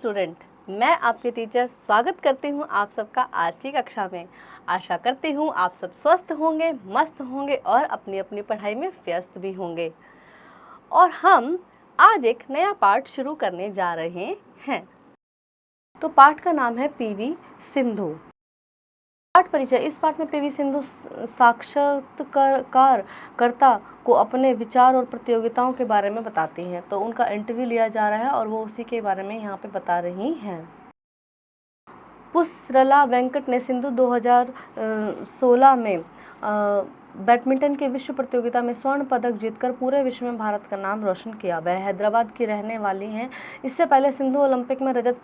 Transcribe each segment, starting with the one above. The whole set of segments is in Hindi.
स्टूडेंट, मैं आपके टीचर स्वागत करती हूँ आप सबका आज की कक्षा में। आशा करती हूँ आप सब स्वस्थ होंगे, मस्त होंगे और अपनी अपनी पढ़ाई में व्यस्त भी होंगे। और हम आज एक नया पाठ शुरू करने जा रहे हैं। तो पाठ का नाम है पीवी सिंधु। पाठ परिचय। इस पाठ में पीवी सिंधु साक्षात्कारकर्ता को अपने विचार और प्रतियोगिताओं के बारे में बताती हैं। तो उनका इंटरव्यू लिया जा रहा है और वो उसी के बारे में यहाँ पे बता रही हैं। पुसरला वेंकट ने सिंधु 2016 में बैडमिंटन के विश्व प्रतियोगिता में स्वर्ण पदक जीतकर पूरे विश्व में भारत का नाम रोशन किया। वह हैदराबाद की रहने वाली हैं। इससे पहले सिंधु ओलंपिक में रजत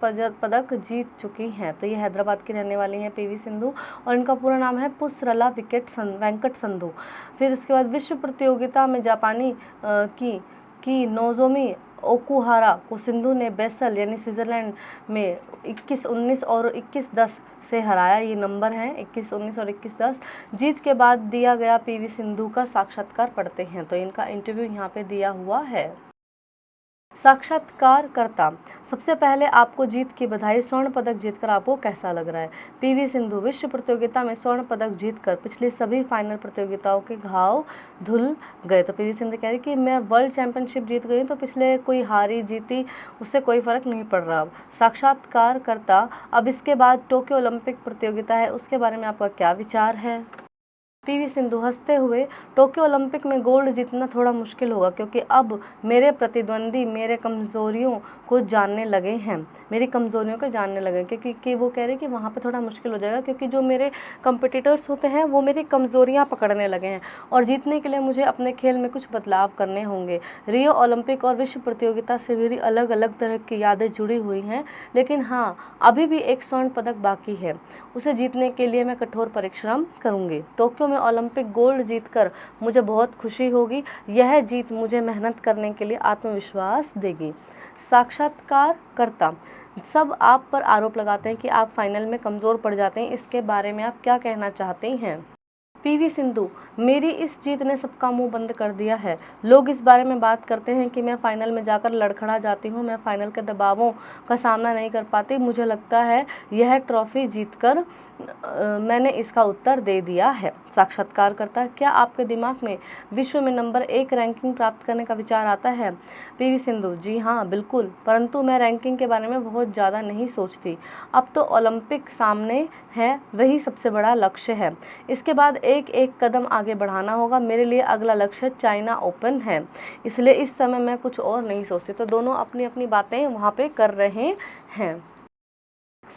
पदक जीत चुकी हैं। तो ये हैदराबाद की रहने वाली हैं पीवी सिंधु और इनका पूरा नाम है पुसरला वेंकट सिंधु। फिर उसके बाद विश्व प्रतियोगिता में जापानी की नोजोमी ओकुहारा को सिंधु ने बेसल यानी स्विट्जरलैंड में 21-19 और 21-10 से हराया। ये नंबर हैं 21-19 और 21-10। जीत के बाद दिया गया पीवी सिंधु का साक्षात्कार पढ़ते हैं। तो इनका इंटरव्यू यहाँ पे दिया हुआ है। साक्षात्कारकर्ता। सबसे पहले आपको जीत की बधाई। स्वर्ण पदक जीतकर आपको कैसा लग रहा है? पीवी सिंधु। विश्व प्रतियोगिता में स्वर्ण पदक जीतकर पिछली सभी फाइनल प्रतियोगिताओं के घाव धुल गए। तो पीवी सिंधु कह रही कि मैं वर्ल्ड चैंपियनशिप जीत गई, तो पिछले कोई हारी जीती उससे कोई फर्क नहीं पड़ रहा। अब साक्षात्कारकर्ता। अब इसके बाद टोक्यो ओलंपिक प्रतियोगिता है, उसके बारे में आपका क्या विचार है? पीवी सिंधु हंसते हुए, टोक्यो ओलंपिक में गोल्ड जीतना थोड़ा मुश्किल होगा क्योंकि अब मेरे प्रतिद्वंदी मेरे कमज़ोरियों को जानने लगे हैं क्योंकि वो कह रहे हैं कि वहाँ पे थोड़ा मुश्किल हो जाएगा क्योंकि जो मेरे कंपटीटर्स होते हैं वो मेरी कमज़ोरियाँ पकड़ने लगे हैं और जीतने के लिए मुझे अपने खेल में कुछ बदलाव करने होंगे। रियो ओलंपिक और विश्व प्रतियोगिता से मेरी अलग अलग तरह की यादें जुड़ी हुई हैं, लेकिन हाँ, अभी भी एक स्वर्ण पदक बाकी है। उसे जीतने के लिए मैं कठोर परिश्रम करूँगी। टोक्यो में ओलंपिक गोल्ड जीतकर मुझे बहुत खुशी होगी। यह जीत मुझे मेहनत करने के लिए आत्मविश्वास देगी। साक्षात्कारकर्ता। सब आप पर आरोप लगाते हैं कि आप फाइनल में कमज़ोर पड़ जाते हैं, इसके बारे में आप क्या कहना चाहते हैं? पीवी सिंधु। मेरी इस जीत ने सबका मुंह बंद कर दिया है। लोग इस बारे में बात करते हैं कि मैं फाइनल में जाकर लड़खड़ा जाती हूँ, मैं फाइनल के दबावों का सामना नहीं कर पाती। मुझे लगता है यह ट्रॉफी जीतकर मैंने इसका उत्तर दे दिया है। साक्षात्कारकर्ता। क्या आपके दिमाग में विश्व में नंबर 1 रैंकिंग प्राप्त करने का विचार आता है? पीवी सिंधु। जी हाँ, बिल्कुल, परंतु मैं रैंकिंग के बारे में बहुत ज़्यादा नहीं सोचती। अब तो ओलंपिक सामने है, वही सबसे बड़ा लक्ष्य है। इसके बाद एक एक कदम आगे बढ़ाना होगा। मेरे लिए अगला लक्ष्य चाइना ओपन है, इसलिए इस समय मैं कुछ और नहीं सोचती। तो दोनों अपनी अपनी बातें वहाँ पे कर रहे हैं।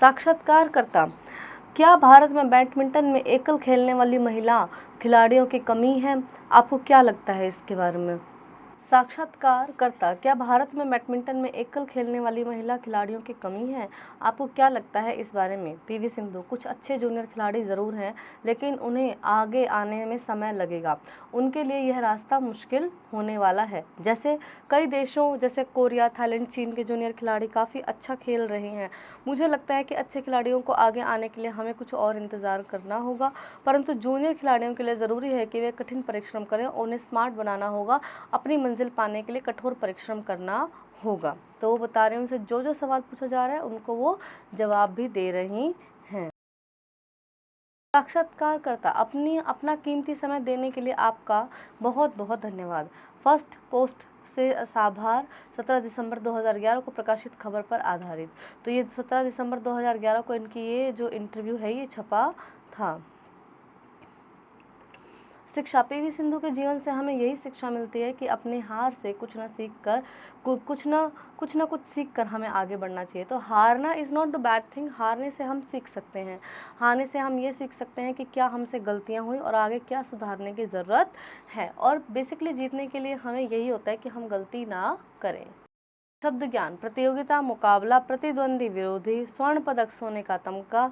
साक्षात्कारकर्ता। क्या भारत में बैडमिंटन में एकल खेलने वाली महिला खिलाड़ियों की कमी है? आपको क्या लगता है इसके बारे में? साक्षात्कारकर्ता। क्या भारत में बैडमिंटन में एकल खेलने वाली महिला खिलाड़ियों की कमी है? आपको क्या लगता है इस बारे में? पीवी सिंधु। कुछ अच्छे जूनियर खिलाड़ी ज़रूर हैं, लेकिन उन्हें आगे आने में समय लगेगा। उनके लिए यह रास्ता मुश्किल होने वाला है। जैसे कई देशों जैसे कोरिया, थाईलैंड, चीन के जूनियर खिलाड़ी काफ़ी अच्छा खेल रहे हैं। मुझे लगता है कि अच्छे खिलाड़ियों को आगे आने के लिए हमें कुछ और इंतज़ार करना होगा, परंतु जूनियर खिलाड़ियों के लिए ज़रूरी है कि वे कठिन परिश्रम करें, उन्हें स्मार्ट बनाना होगा, अपनी मंजिल पाने के लिए कठोर परिश्रम करना होगा। तो वो बता रहे हैं, उनसे जो जो सवाल पूछा जा रहा है उनको वो जवाब भी दे रही हैं। साक्षात्कारकर्ता। अपना कीमती समय देने के लिए आपका बहुत बहुत धन्यवाद। फर्स्ट पोस्ट से आभार। 17 दिसंबर 2011 को प्रकाशित खबर पर आधारित। तो ये 17 दिसंबर 2011 को इनकी ये जो इंटरव्यू है ये छपा था। शिक्षा। पीवी सिंधु के जीवन से हमें यही शिक्षा मिलती है कि अपनी हार से कुछ ना कुछ सीख कर हमें आगे बढ़ना चाहिए। तो हारना is not the bad thing. हारने से हम सीख सकते हैं। हारने से हम ये सीख सकते हैं कि क्या हमसे गलतियां हुई और आगे क्या सुधारने की ज़रूरत है। और बेसिकली जीतने के लिए हमें यही होता है कि हम गलती ना करें। शब्द ज्ञान। प्रतियोगिता, मुकाबला, प्रतिद्वंदी, विरोधी, स्वर्ण पदक, सोने का तमगा,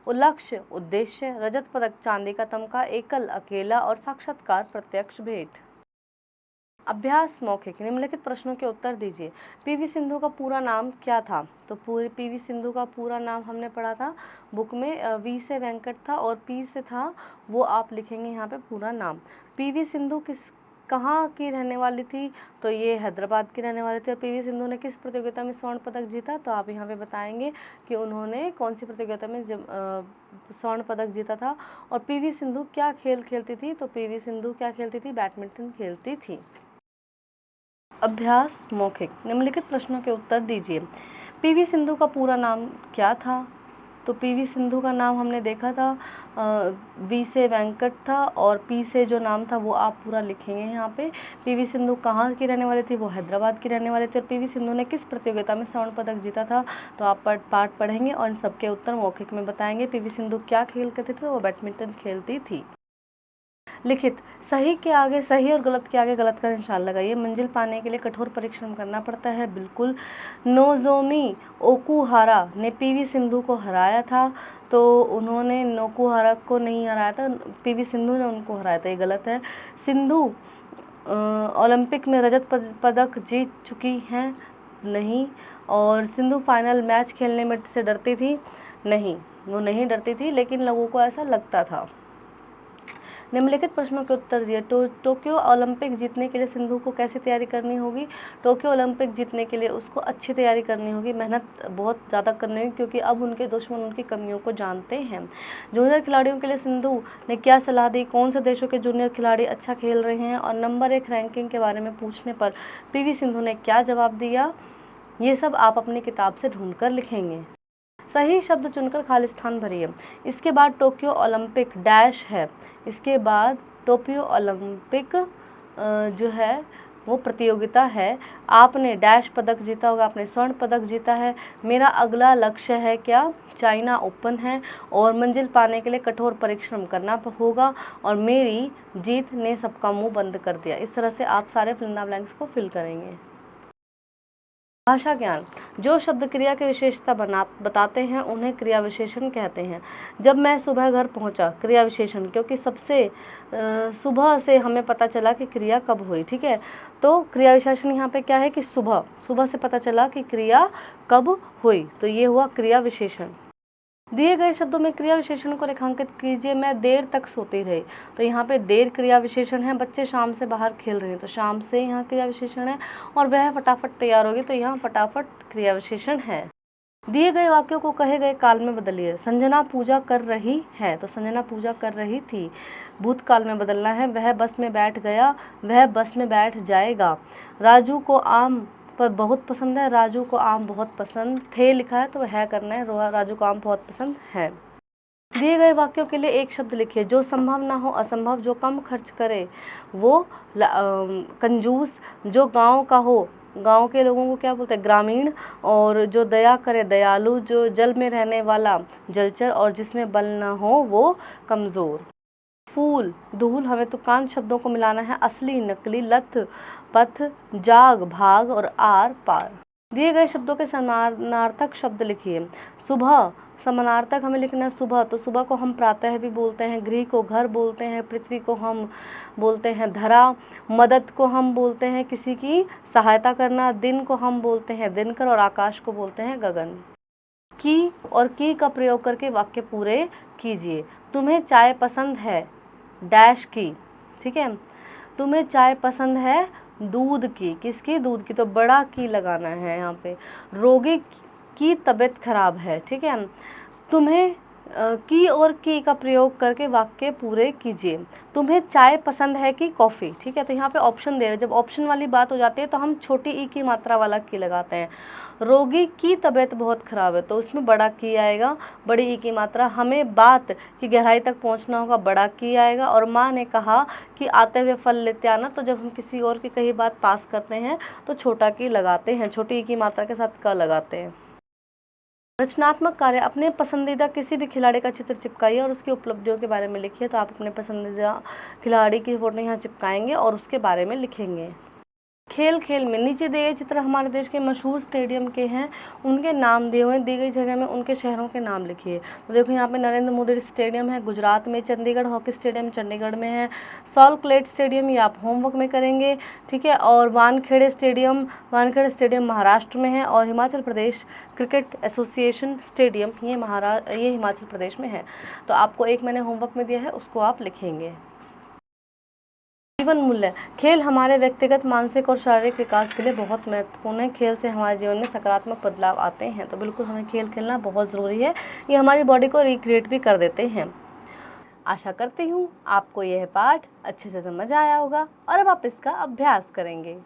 लक्ष्य, उद्देश्य, रजत पदक, चांदी का तमगा, एकल, अकेला और साक्षात्कार, प्रत्यक्ष भेंट। अभ्यास मौखिक। निम्नलिखित प्रश्नों के उत्तर दीजिए। पीवी सिंधु का पूरा नाम क्या था? तो पीवी सिंधु का पूरा नाम हमने पढ़ा था बुक में। वी से वेंकट था और पी से था, वो आप लिखेंगे यहाँ पे पूरा नाम। पीवी सिंधु कहाँ की रहने वाली थी, तो ये हैदराबाद की रहने वाली थी। और पीवी सिंधु ने किस प्रतियोगिता में स्वर्ण पदक जीता, तो आप यहाँ पे बताएंगे कि उन्होंने कौन सी प्रतियोगिता में स्वर्ण पदक जीता था। और पीवी सिंधु क्या खेल खेलती थी, तो पीवी सिंधु क्या खेलती थी, बैडमिंटन खेलती थी। अभ्यास मौखिक, निम्नलिखित प्रश्नों के उत्तर दीजिए। पीवी सिंधु का पूरा नाम क्या था, तो पीवी सिंधु का नाम हमने देखा था वी से वेंकट था, और पी से जो नाम था वो आप पूरा लिखेंगे यहाँ पे। पीवी सिंधु कहाँ की रहने वाली थी, वो हैदराबाद की रहने वाली थी। और पीवी सिंधु ने किस प्रतियोगिता में स्वर्ण पदक जीता था, तो आप पाठ पढ़ेंगे और इन सबके उत्तर मौखिक में बताएंगे। पीवी सिंधु क्या खेल करती थी, वो बैडमिंटन खेलती थी। लिखित, सही के आगे सही और गलत के आगे गलत का निशान लगाइए। मंजिल पाने के लिए कठोर परिश्रम करना पड़ता है, बिल्कुल। नोजोमी ओकुहारा ने पीवी सिंधु को हराया था, तो उन्होंने नोकुहारा को नहीं हराया था, पीवी सिंधु ने उनको हराया था, ये गलत है। सिंधु ओलंपिक में रजत पदक जीत चुकी हैं, नहीं। और सिंधु फाइनल मैच खेलने में से डरती थी, नहीं, वो नहीं डरती थी, लेकिन लोगों को ऐसा लगता था। निम्नलिखित प्रश्नों के उत्तर दिए। टोक्यो ओलंपिक जीतने के लिए सिंधु को कैसे तैयारी करनी होगी, टोक्यो ओलंपिक जीतने के लिए उसको अच्छी तैयारी करनी होगी, मेहनत बहुत ज़्यादा करनी होगी, क्योंकि अब उनके दुश्मन उनकी कमियों को जानते हैं। जूनियर खिलाड़ियों के लिए सिंधु ने क्या सलाह दी, कौन से देशों के जूनियर खिलाड़ी अच्छा खेल रहे हैं, और नंबर 1 रैंकिंग के बारे में पूछने पर पीवी सिंधु ने क्या जवाब दिया, ये सब आप अपनी किताब से ढूंढ कर लिखेंगे। सही शब्द चुनकर खाली स्थान भरिए। इसके बाद टोक्यो ओलंपिक डैश है, इसके बाद टोक्यो ओलंपिक जो है वो प्रतियोगिता है। आपने डैश पदक जीता होगा, आपने स्वर्ण पदक जीता है। मेरा अगला लक्ष्य है क्या, चाइना ओपन है, और मंजिल पाने के लिए कठोर परिश्रम करना होगा, और मेरी जीत ने सबका मुंह बंद कर दिया। इस तरह से आप सारे फिल इन द ब्लैंक्स को फिल करेंगे। भाषा ज्ञान, जो शब्द क्रिया की विशेषता बताते हैं उन्हें क्रिया विशेषण कहते हैं। जब मैं सुबह घर पहुंचा, क्रिया विशेषण, क्योंकि सबसे सुबह से हमें पता चला कि क्रिया कब हुई, ठीक है। तो क्रिया विशेषण यहाँ पे क्या है कि सुबह से पता चला कि क्रिया कब हुई, तो ये हुआ क्रिया विशेषण। दिए गए शब्दों में क्रिया विशेषण को रेखांकित कीजिए। मैं देर तक सोती रही, तो यहाँ पे देर क्रिया विशेषण है। बच्चे शाम से बाहर खेल रहे हैं, तो शाम से यहाँ क्रिया विशेषण है। और वह फटाफट तैयार होगी, तो यहाँ फटाफट क्रिया विशेषण है। दिए गए वाक्यों को कहे गए काल में बदलिए। संजना पूजा कर रही है, तो संजना पूजा कर रही थी, भूतकाल में बदलना है। वह बस में बैठ गया, वह बस में बैठ जाएगा। राजू को आम पर बहुत पसंद है, राजू को आम बहुत पसंद थे लिखा है, तो है करना है, राजू को आम बहुत पसंद है। दिए गए वाक्यों के लिए एक शब्द लिखिए। जो संभव ना हो असंभव, जो कम खर्च करे वो कंजूस, जो गांव का हो, गांव के लोगों को क्या बोलते हैं, ग्रामीण, और जो दया करे दयालु, जो जल में रहने वाला जलचर, और जिसमें बल ना हो वो कमज़ोर। फूल, धूल, हमें तुकांत शब्दों को मिलाना है। असली, नकली, लथ, पथ, जाग, भाग, और आर पार। दिए गए शब्दों के समानार्थक शब्द लिखिए। सुबह, समानार्थक हमें लिखना है सुबह, तो सुबह को हम प्रातः भी बोलते हैं। गृह को घर बोलते हैं। पृथ्वी को हम बोलते हैं धरा। मदद को हम बोलते हैं किसी की सहायता करना। दिन को हम बोलते हैं दिनकर, और आकाश को बोलते हैं गगन। की और की का प्रयोग करके वाक्य पूरे कीजिए। तुम्हें चाय पसंद है, डैश की, ठीक है। तुम्हें चाय पसंद है दूध की, किसकी, दूध की, तो बड़ा की लगाना है यहाँ पे। रोगी की तबीयत खराब है, ठीक है। तुम्हें की और की का प्रयोग करके वाक्य पूरे कीजिए। तुम्हें चाय पसंद है कि कॉफ़ी, ठीक है। तो यहाँ पे ऑप्शन दे रहे हैं, जब ऑप्शन वाली बात हो जाती है तो हम छोटी ई की मात्रा वाला की लगाते हैं। रोगी की तबीयत बहुत ख़राब है, तो उसमें बड़ा की आएगा, बड़ी ई की मात्रा। हमें बात की गहराई तक पहुंचना होगा, बड़ा की आएगा। और माँ ने कहा कि आते हुए फल लेते आना, तो जब हम किसी और की कही बात पास करते हैं तो छोटा की लगाते हैं, छोटी ई की मात्रा के साथ क लगाते हैं। रचनात्मक कार्य, अपने पसंदीदा किसी भी खिलाड़ी का चित्र चिपकाइए और उसकी उपलब्धियों के बारे में लिखिए। तो आप अपने पसंदीदा खिलाड़ी की फोटो यहाँ चिपकाएंगे और उसके बारे में लिखेंगे। खेल खेल में, नीचे दिए गए चित्र हमारे देश के मशहूर स्टेडियम के हैं, उनके नाम दिए हुए हैं। दी गई जगह में उनके शहरों के नाम लिखिए। तो देखो यहाँ पे नरेंद्र मोदी स्टेडियम है गुजरात में, चंडीगढ़ हॉकी स्टेडियम चंडीगढ़ में है, सॉल्टलेक स्टेडियम ये आप होमवर्क में करेंगे, ठीक है। और वानखेड़े स्टेडियम महाराष्ट्र में है, और Himachal Pradesh cricket association stadium ये हिमाचल प्रदेश में है। तो आपको एक मैंने होमवर्क में दिया है, उसको आप लिखेंगे। जीवन मूल्य। खेल हमारे व्यक्तिगत, मानसिक और शारीरिक विकास के लिए बहुत महत्वपूर्ण है। खेल से हमारे जीवन में सकारात्मक बदलाव आते हैं, तो बिल्कुल हमें खेल खेलना बहुत ज़रूरी है। ये हमारी बॉडी को रिक्रिएट भी कर देते हैं। आशा करती हूँ आपको यह पाठ अच्छे से समझ आया होगा और अब आप इसका अभ्यास करेंगे।